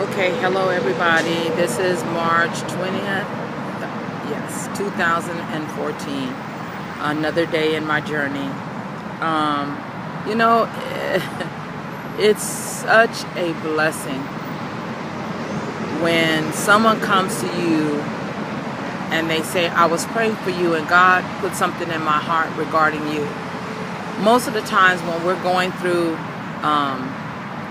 Okay, hello everybody. This is March 20th, yes, 2014. Another day in my journey. You know, it's such a blessing when someone comes to you and they say, I was praying for you and God put something in my heart regarding you. Most of the times when we're going through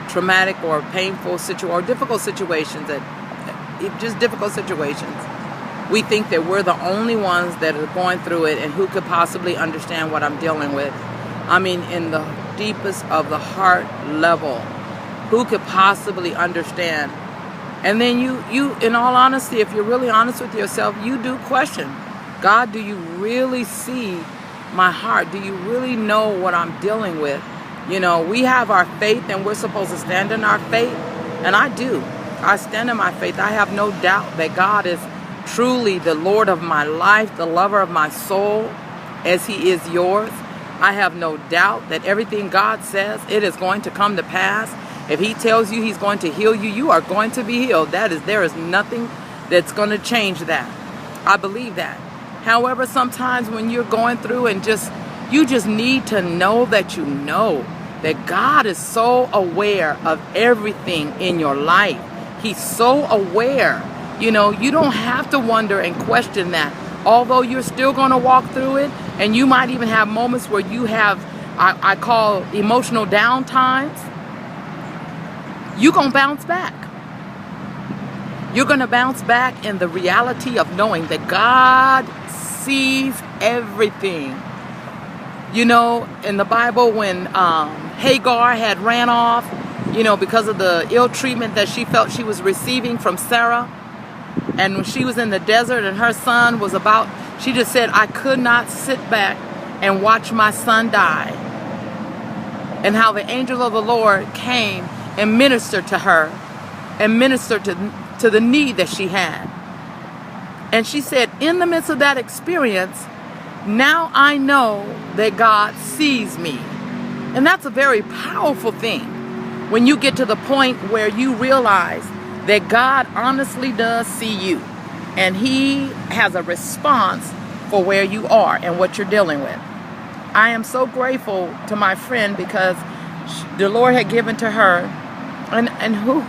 traumatic or painful or difficult situations, we think that we're the only ones that are going through it and who could possibly understand what I'm dealing with. I mean, in the deepest of the heart level, who could possibly understand? And then you, in all honesty, if you're really honest with yourself, you do question, God, do you really see my heart? Do you really know what I'm dealing with? You know, we have our faith and we're supposed to stand in our faith. And I do. I stand in my faith. I have no doubt that God is truly the Lord of my life, the lover of my soul, as He is yours. I have no doubt that everything God says, it is going to come to pass. If He tells you He's going to heal you, you are going to be healed. There is nothing that's going to change that. I believe that. However, sometimes when you're going through and you just need to know that you know that God is so aware of everything in your life. He's so aware. You know, you don't have to wonder and question that. Although you're still going to walk through it, and you might even have moments where you have, I call emotional down times, you're going to bounce back. You're going to bounce back in the reality of knowing that God sees everything. You know, in the Bible, when Hagar had ran off, you know, because of the ill treatment that she felt she was receiving from Sarah, and when she was in the desert and her son was she just said, I could not sit back and watch my son die. And how the angel of the Lord came and ministered to her and ministered to the need that she had. And she said, in the midst of that experience, now I know that God sees me. And that's a very powerful thing when you get to the point where you realize that God honestly does see you. And He has a response for where you are and what you're dealing with. I am so grateful to my friend because the Lord had given to her. And who,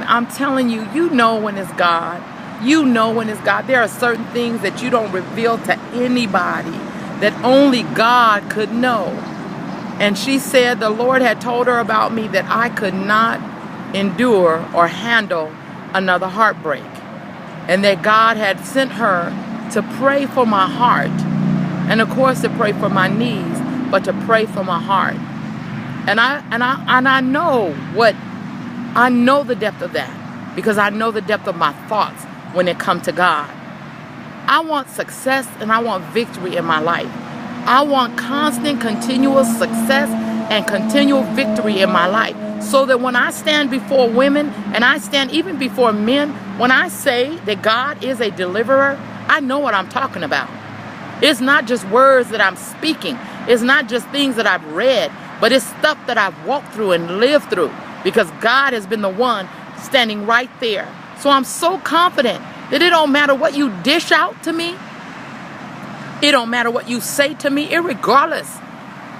I'm telling you, you know when it's God. You know when it's God. There are certain things that you don't reveal to anybody, that only God could know. And she said the Lord had told her about me that I could not endure or handle another heartbreak. And that God had sent her to pray for my heart. And of course to pray for my knees, but to pray for my heart. And I know the depth of that, because I know the depth of my thoughts when it comes to God. I want success and I want victory in my life. I want constant, continuous success and continual victory in my life. So that when I stand before women and I stand even before men, when I say that God is a deliverer, I know what I'm talking about. It's not just words that I'm speaking. It's not just things that I've read, but it's stuff that I've walked through and lived through, because God has been the one standing right there. So I'm so confident that it don't matter what you dish out to me. It don't matter what you say to me, irregardless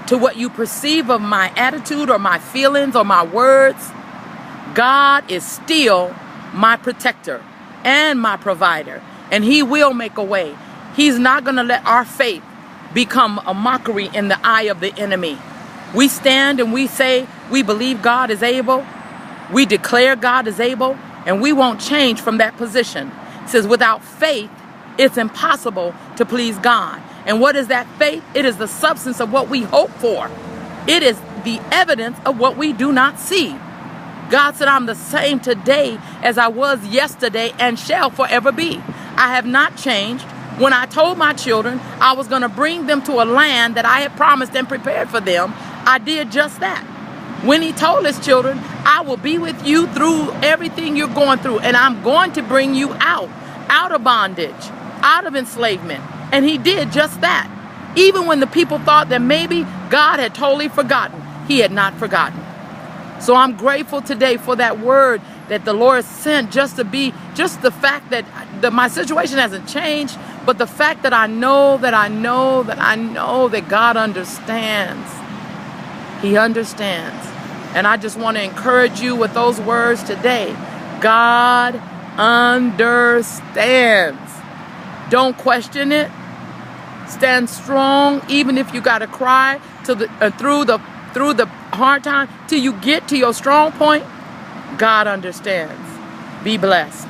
to what you perceive of my attitude or my feelings or my words. God is still my protector and my provider, and He will make a way. He's not going to let our faith become a mockery in the eye of the enemy. We stand and we say we believe God is able. We declare God is able, and we won't change from that position. It says without faith, it's impossible to please God. And what is that faith? It is the substance of what we hope for. It is the evidence of what we do not see. God said, I'm the same today as I was yesterday and shall forever be. I have not changed. When I told my children I was going to bring them to a land that I had promised and prepared for them, I did just that. When He told His children, I will be with you through everything you're going through, and I'm going to bring you out of bondage, out of enslavement. And He did just that. Even when the people thought that maybe God had totally forgotten, He had not forgotten. So I'm grateful today for that word that the Lord sent, just the fact that my situation hasn't changed, but the fact that I know that God understands. He understands. And I just want to encourage you with those words today. God understands. Don't question it. Stand strong, even if you got to cry through the hard time till you get to your strong point. God understands. Be blessed.